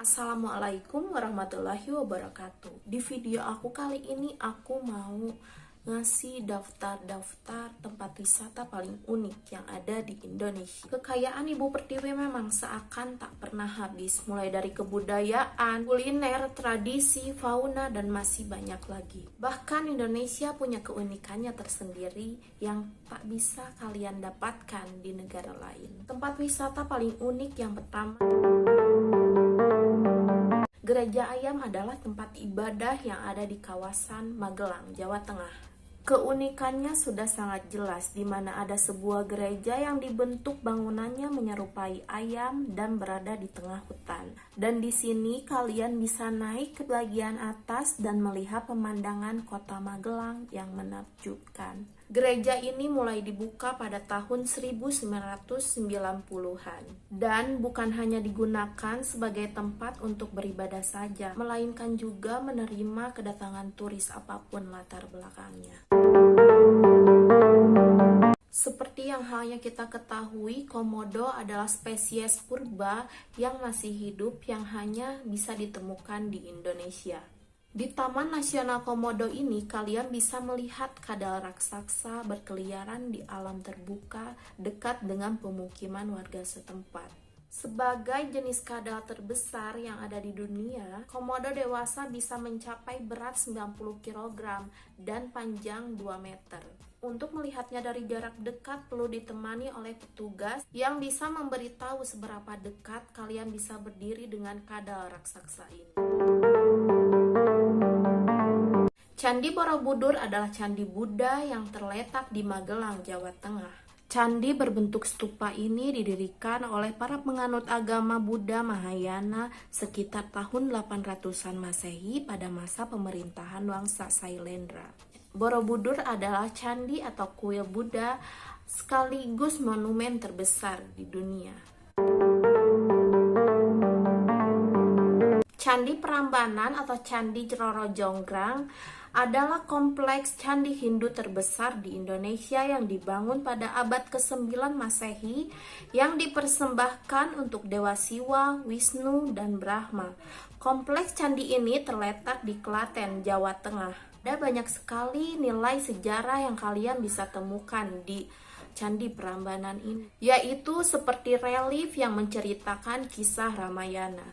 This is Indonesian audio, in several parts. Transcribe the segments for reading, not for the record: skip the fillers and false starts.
Assalamualaikum warahmatullahi wabarakatuh. Di video aku kali ini aku mau ngasih daftar-daftar tempat wisata paling unik yang ada di Indonesia. Kekayaan Ibu Pertiwi memang seakan tak pernah habis, mulai dari kebudayaan, kuliner, tradisi, fauna, dan masih banyak lagi. Bahkan Indonesia punya keunikannya tersendiri yang tak bisa kalian dapatkan di negara lain. Tempat wisata paling unik yang pertama, Gereja Ayam adalah tempat ibadah yang ada di kawasan Magelang, Jawa Tengah. Keunikannya sudah sangat jelas, di mana ada sebuah gereja yang dibentuk bangunannya menyerupai ayam dan berada di tengah hutan. Dan di sini kalian bisa naik ke bagian atas dan melihat pemandangan kota Magelang yang menakjubkan. Gereja ini mulai dibuka pada tahun 1990-an dan bukan hanya digunakan sebagai tempat untuk beribadah saja, melainkan juga menerima kedatangan turis apapun latar belakangnya. Seperti yang halnya kita ketahui, komodo adalah spesies purba yang masih hidup yang hanya bisa ditemukan di Indonesia. Di Taman Nasional Komodo ini, kalian bisa melihat kadal raksasa berkeliaran di alam terbuka dekat dengan pemukiman warga setempat. Sebagai jenis kadal terbesar yang ada di dunia, komodo dewasa bisa mencapai berat 90 kg dan panjang 2 meter. Untuk melihatnya dari jarak dekat perlu ditemani oleh petugas yang bisa memberitahu seberapa dekat kalian bisa berdiri dengan kadal raksasa ini. Candi Borobudur adalah candi Buddha yang terletak di Magelang, Jawa Tengah. Candi berbentuk stupa ini didirikan oleh para penganut agama Buddha Mahayana sekitar tahun 800-an Masehi pada masa pemerintahan Wangsa Sailendra. Borobudur adalah candi atau kuil Buddha sekaligus monumen terbesar di dunia. Candi Prambanan atau Candi Roro Jonggrang adalah kompleks candi Hindu terbesar di Indonesia yang dibangun pada abad ke-9 Masehi yang dipersembahkan untuk Dewa Siwa, Wisnu, dan Brahma. Kompleks candi ini terletak di Klaten, Jawa Tengah. Ada banyak sekali nilai sejarah yang kalian bisa temukan di Candi Prambanan ini, yaitu seperti relief yang menceritakan kisah Ramayana.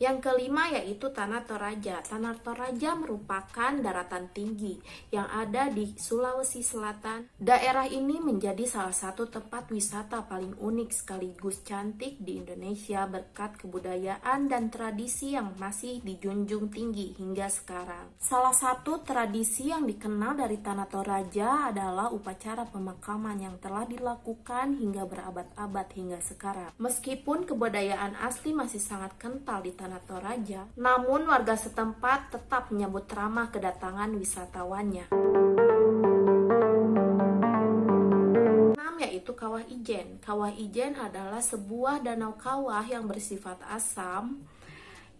Yang kelima yaitu Tanah Toraja. Tanah Toraja merupakan daratan tinggi yang ada di Sulawesi Selatan. Daerah ini menjadi salah satu tempat wisata paling unik sekaligus cantik di Indonesia berkat kebudayaan dan tradisi yang masih dijunjung tinggi hingga sekarang. Salah satu tradisi yang dikenal dari Tanah Toraja adalah upacara pemakaman yang telah dilakukan hingga berabad-abad hingga sekarang. Meskipun kebudayaan asli masih sangat kental di Tanah Toraja, namun warga setempat tetap menyambut ramah kedatangan wisatawannya. Yaitu Kawah Ijen. Kawah Ijen adalah sebuah danau kawah yang bersifat asam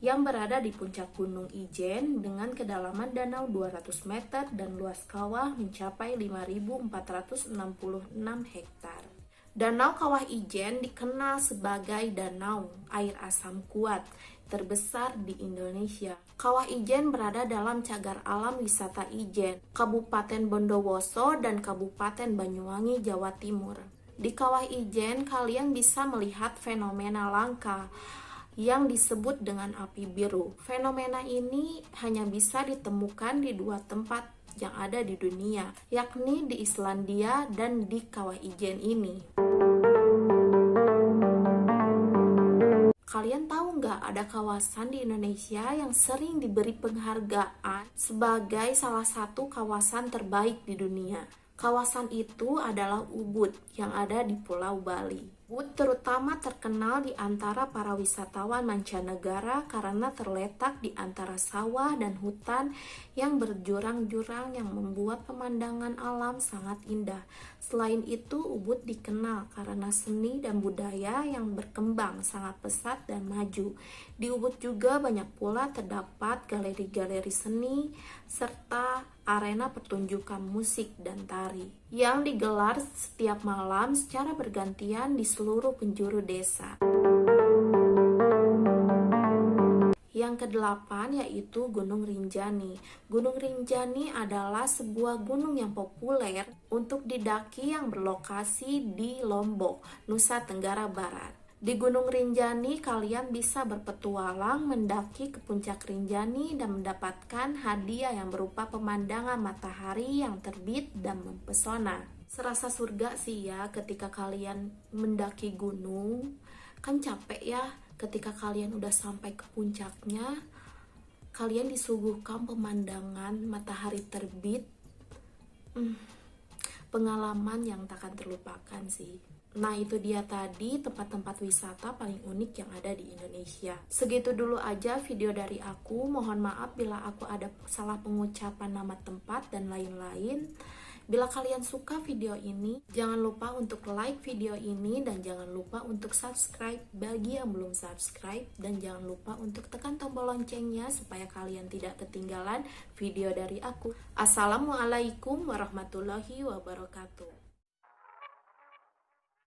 yang berada di puncak Gunung Ijen dengan kedalaman danau 200 meter dan luas kawah mencapai 5.466 hektar. Danau Kawah Ijen dikenal sebagai danau air asam kuat terbesar di Indonesia. Kawah Ijen berada dalam cagar alam wisata Ijen, Kabupaten Bondowoso dan Kabupaten Banyuwangi, Jawa Timur. Di Kawah Ijen kalian bisa melihat fenomena langka yang disebut dengan api biru. Fenomena ini hanya bisa ditemukan di 2 tempat yang ada di dunia, yakni di Islandia dan di Kawah Ijen ini. Kalian tahu nggak ada kawasan di Indonesia yang sering diberi penghargaan sebagai salah satu kawasan terbaik di dunia? Kawasan itu adalah Ubud yang ada di Pulau Bali. Ubud terutama terkenal di antara para wisatawan mancanegara karena terletak di antara sawah dan hutan yang berjurang-jurang yang membuat pemandangan alam sangat indah. Selain itu, Ubud dikenal karena seni dan budaya yang berkembang sangat pesat dan maju. Di Ubud juga banyak pula terdapat galeri-galeri seni serta arena pertunjukan musik dan tari. yang digelar setiap malam secara bergantian di seluruh penjuru desa. Yang kedelapan yaitu Gunung Rinjani. Gunung Rinjani adalah sebuah gunung yang populer untuk didaki yang berlokasi di Lombok, Nusa Tenggara Barat. Di Gunung Rinjani kalian bisa berpetualang mendaki ke puncak Rinjani dan mendapatkan hadiah yang berupa pemandangan matahari yang terbit dan mempesona. Serasa surga sih ya ketika kalian mendaki gunung. Kan capek ya ketika kalian udah sampai ke puncaknya, kalian disuguhkan pemandangan matahari terbit. Pengalaman yang takkan terlupakan sih. Nah itu dia tadi tempat-tempat wisata paling unik yang ada di Indonesia. Segitu dulu aja video dari aku. Mohon maaf bila aku ada salah pengucapan nama tempat dan lain-lain. Bila kalian suka video ini, jangan lupa untuk like video ini dan jangan lupa untuk subscribe bagi yang belum subscribe, dan jangan lupa untuk tekan tombol loncengnya supaya kalian tidak ketinggalan video dari aku. Assalamualaikum warahmatullahi wabarakatuh.